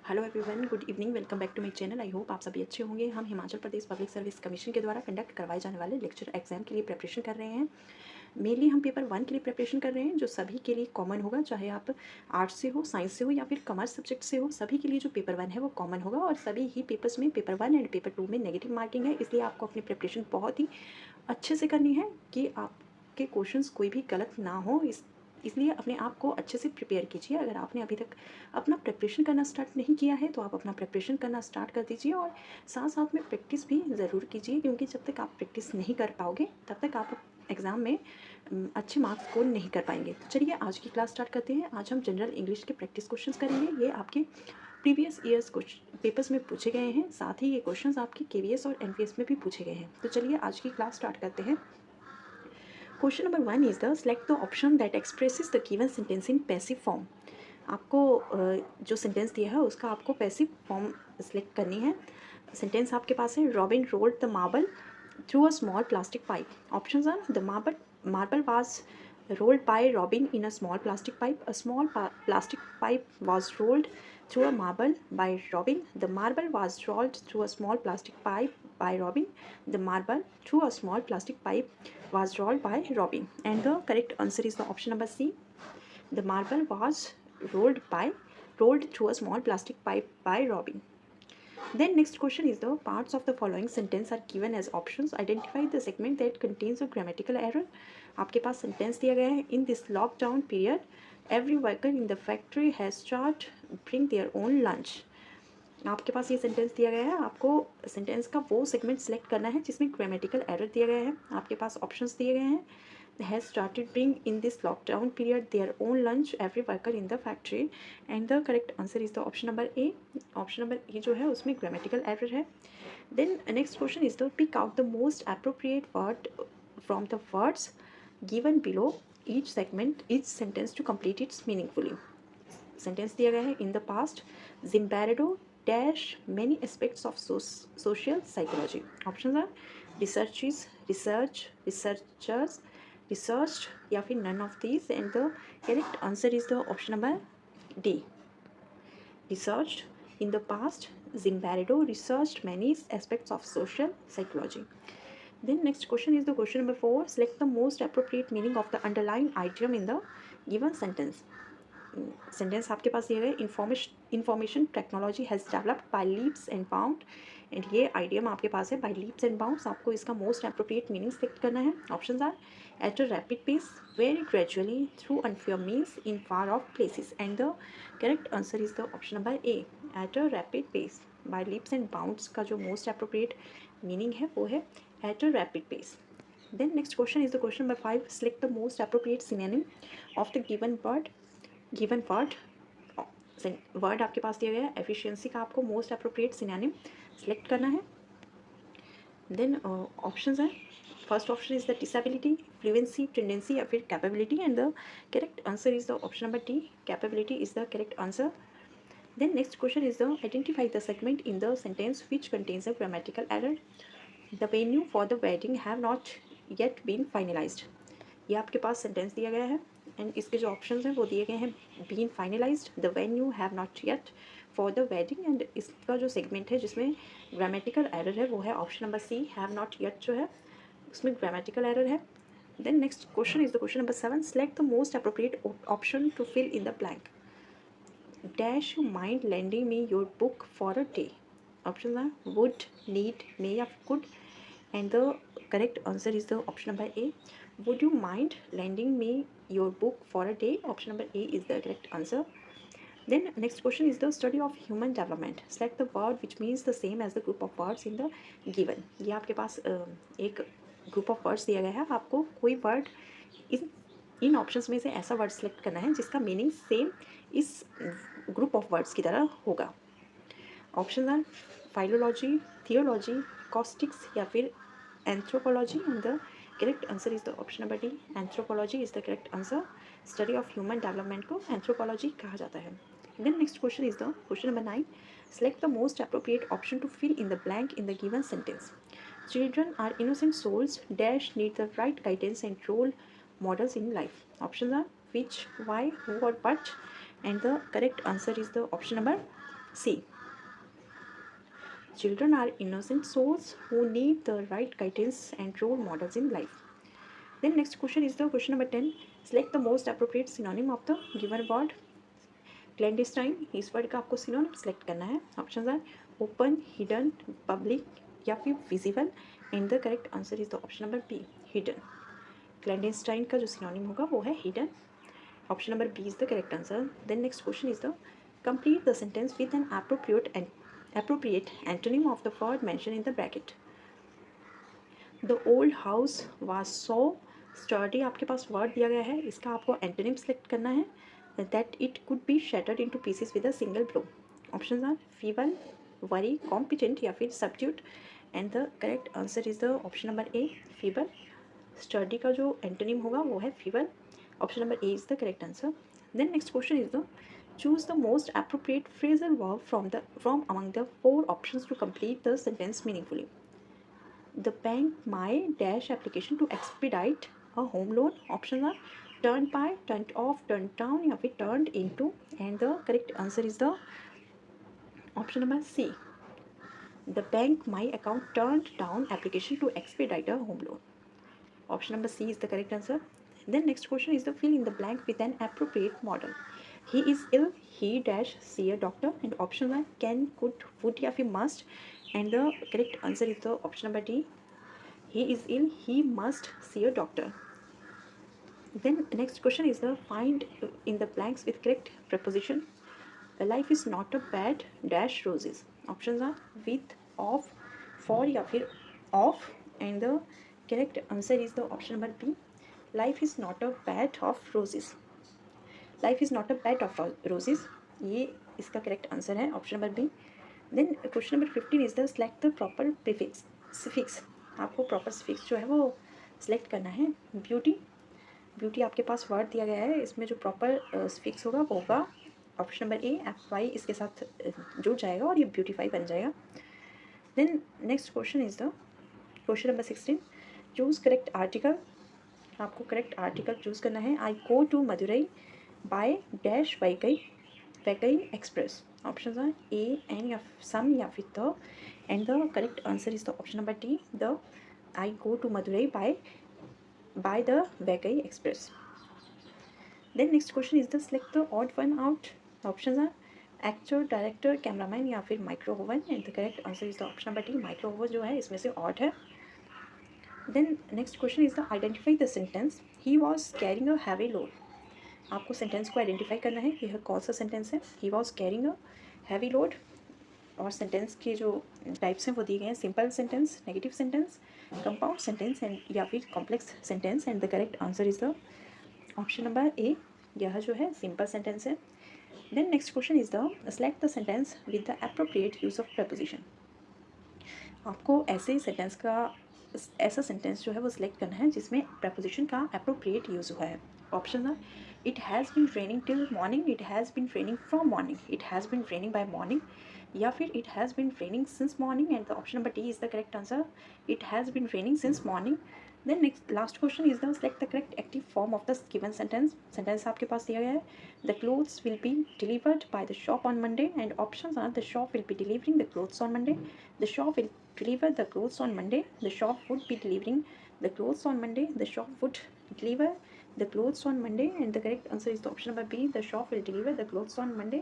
Hello everyone, good evening, welcome back to my channel. I hope आप सभी अच्छे होंगे। हम Himachal Pradesh public service commission के द्वारा कंडक्ट करवाए जाने वाले लेक्चर एग्जाम के लिए प्रिपरेशन कर रहे हैं। मेनली हम पेपर 1 के लिए प्रिपरेशन कर रहे हैं, जो सभी के लिए कॉमन होगा, चाहे आप आर्ट्स से हो, साइंस से हो या फिर कॉमर्स सब्जेक्ट से हो। सभी के लिए जो पेपर 1 है वो कॉमन होगा और सभी ही पेपर्स में पेपर 1 एंड पेपर 2 में नेगेटिव मार्किंग है। इसलिए आपको अपनी प्रिपरेशन बहुत ही अच्छे से करनी है कि आपके क्वेश्चंस कोई भी गलत ना हो। इसलिए अपने आप को अच्छे से प्रिपेयर कीजिए। अगर आपने अभी तक अपना प्रिपरेशन करना स्टार्ट नहीं किया है तो आप अपना प्रिपरेशन करना स्टार्ट कर दीजिए और साथ साथ में प्रैक्टिस भी ज़रूर कीजिए, क्योंकि जब तक आप प्रैक्टिस नहीं कर पाओगे तब तक आप एग्ज़ाम में अच्छे मार्क्स स्कोर नहीं कर पाएंगे। तो चलिए आज की क्लास स्टार्ट करते हैं। आज हम जनरल इंग्लिश के प्रैक्टिस क्वेश्चंस करेंगे। ये आपके प्रीवियस ईयर्स पेपर्स में पूछे गए हैं, साथ ही ये क्वेश्चंस आपके केवीएस और एनपीएस में भी पूछे गए हैं। तो चलिए आज की क्लास स्टार्ट करते हैं। Question number 1 is the select the option that expresses the given sentence in passive form. आपको जो सेंटेंस दिया है उसका आपको पैसिव फॉर्म सेलेक्ट करनी है। सेंटेंस आपके पास है, Robin rolled the marble through a small plastic pipe. Options are the marble was rolled by Robin in a small plastic pipe. A small plastic pipe was rolled through a marble by Robin. The marble was rolled through a small plastic pipe by Robin. The marble through a small plastic pipe was rolled by Robin. And the correct answer is the option number C. The marble was rolled through a small plastic pipe by Robin. Then next question is, the parts of the following sentence are given as options. Identify the segment that contains a grammatical error. आपके पास sentence दिया गया है, in this lockdown period every worker in the factory has start bring their own lunch. आपके पास ये sentence दिया गया है, आपको सेंटेंस का वो सेगमेंट सेलेक्ट करना है जिसमें ग्रामेटिकल एरर दिया गया है। आपके पास ऑप्शंस दिए गए हैं, has started bring in this lockdown period their own lunch every worker in the factory, and the correct answer is the option number A. Option number A जो है उसमें ग्रामेटिकल एरर है। Then next question is the pick out the most appropriate word from the words given below each segment each sentence to complete its meaningfully. Sentence दिया गया है, in the past Zimbardo dash many aspects of social psychology. Option are researchers research या फिर none of these, and the correct answer is the option number D, researched. In the past, Zimbardo researched many aspects of social psychology. Then next question is the question number 4. Select the most appropriate meaning of the underlying idiom in the given sentence. Sentence आपके पास दिया गया, information technology has developed by leaps and bound, and ये idiom आपके पास है, bye leaps and bounds. आपको इसका मोस्ट अप्रोप्रिएट मीनिंग सेलेक्ट करना है। Options are at a rapid pace, very gradually, through unfair means, in far of places, and the correct answer is the option number A, at a rapid pace. By leaps and bounds का जो most appropriate meaning है वो है at a rapid pace. Then next question is the question number 5. Select the most appropriate synonym of the given word. Word आपके पास दिया गया है, एफिशिएंसी का आपको मोस्ट अप्रोप्रिएट सिनोनिम सेलेक्ट करना है। देन ऑप्शंस हैं, first option is the disability, fluency, tendency या फिर capability, and the correct answer is the option number D, capability is the correct answer. Then next question is the identify the segment in the sentence which contains a grammatical error. The venue for the wedding have not yet been finalized. ये आपके पास sentence दिया गया है and इसके जो options हैं वो दिए गए हैं, been finalised, the venue have not yet for the wedding, and इसका जो सेगमेंट है जिसमें ग्रामेटिकल एरर है वो है option number C, have not yet जो है उसमें ग्रामेटिकल एरर है। Then next question is the question number 7. Select the most appropriate option to fill in the blank. Dash you mind lending me your book for a day. Options are would, need, may या could, and the correct answer is the option number A. Would you mind lending me your book for a day? Option number A is the correct answer. Then next question is the study of human development. Select the word which means the same as the group of words in the given. ये आपके पास एक group of words दिया गया है, आपको कोई word in options में से ऐसा वर्ड सेलेक्ट करना है जिसका मीनिंग सेम इस ग्रुप ऑफ वर्ड्स की तरह होगा। Option are philology, theology, acoustics या फिर anthropology, and the correct answer is the option number D, anthropology is the correct answer. Study of human development को एंथ्रोपोलॉजी कहा जाता है। Then next question is the question number 9. Select the most appropriate option to fill in the blank in the given sentence. Children are innocent souls dash need the right guidance and role models in life. Options are which, why, who or what, and the correct answer is the option number C. Children are innocent souls who need the right guidance and role models in life. Then next question is the question number 10. Select the most appropriate synonym of the given word. Clandestine, इस word का आपको synonym select करना है. Options are open, hidden, public या फिर visible. And the correct answer is the option number B, hidden. Clandestine का जो synonym होगा वो है hidden. Option number B is the correct answer. Then next question is the complete the sentence with an appropriate antonym of the word mentioned in the bracket. The old house was so sturdy, आपके पास word दिया गया है, इसका आपको antonym select करना है. That it could be shattered into pieces with a single blow. Options are feeble, worry, competent या फिर subdued. And the correct answer is the option number A, feeble. Sturdy का जो एंटोनिम होगा वो है feeble. Option number A is the correct answer. Then next question is the choose the most appropriate phrasal verb from among the 4 options to complete the sentence meaningfully. The bank my dash application to expedite a home loan. Options are turned by, turned off, turned down या फिर turned into. And the correct answer is the option number C. The bank my account turned down application to expedite a home loan. Option number C is the correct answer. Then next question is the fill in the blank with an appropriate model. He is ill, he dash see a doctor. And option are can, could, would या फिर must. And the correct answer is the option number D. He is ill, he must see a doctor. Then next question is the find in the blanks with correct preposition. Life is not a bed dash roses. Options are with, of, for या फिर of. And the correct answer is the option number B. Life is not a bed of roses. Life is not a bed of roses. ये इसका correct answer है option number B. Then question number 15 is the select the proper prefix suffix. आपको proper suffix जो है वो select करना है. Beauty, beauty आपके पास वर्ड दिया गया है, इसमें जो प्रॉपर स्फिक्स होगा वो होगा option number A, F Y इसके साथ जुड़ जाएगा और ये ब्यूटीफाई बन जाएगा. Then next question is the question number 16. Choose correct article. आपको करेक्ट आर्टिकल चूज करना है. I go to Madurai by dash Vaigai express. Option are A, an या सम या फिर the. And the correct answer is the option number D, the. I go to Madurai by the Vaigai Express. Then next question is the select the odd one out. Options are actor, director, cameraman या फिर microphone. And the correct answer is the option number D, microphone जो है इसमें से odd है. Then next question is the identify the sentence. He was carrying a heavy load. आपको sentence को identify करना है कि यह कौन सा sentence है. He was carrying a heavy load. और सेंटेंस के जो टाइप्स हैं वो दिए गए हैं. Simple sentence, negative sentence, compound sentence and या फिर complex sentence. And the correct answer is the option number A, यह जो है सिंपल सेंटेंस है. Then next question is the select the sentence with the appropriate use of preposition. आपको ऐसे sentence का ऐसा सेंटेंस जो है वो सिलेक्ट करना है जिसमें प्रपोजिशन का एप्रोप्रिएट यूज हुआ है. Option are it has been raining till morning, it has been raining from morning, it has been raining by morning या फिर it has been raining since morning. And the option number D is the correct answer, it has been raining since morning. Then next last question is the select the correct active form of the given sentence. Sentence आपके पास दिया गया है. The clothes will be delivered by the shop on Monday. And options are the shop will be delivering the clothes on Monday, the shop will deliver the clothes on Monday, the shop would be delivering the clothes on Monday, the shop would deliver the clothes on Monday. And the correct answer is the option number B, the shop will deliver the clothes on Monday.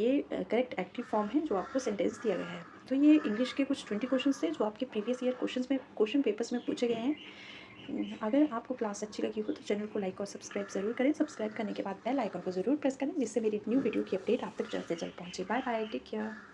ये correct active form है जो आपको sentence दिया गया है. तो ये English के कुछ 20 क्वेश्चन थे जो आपके प्रीवियस ईयर क्वेश्चन पेपर्स में पूछे गए हैं. अगर आपको क्लास अच्छी लगी हो तो चैनल को लाइक और सब्सक्राइब ज़रूर करें. सब्सक्राइब करने के बाद बेल आइकन को ज़रूर प्रेस करें जिससे मेरी न्यू वीडियो की अपडेट आप तक जल्द से जल्द पहुँचे. Bye bye, take care.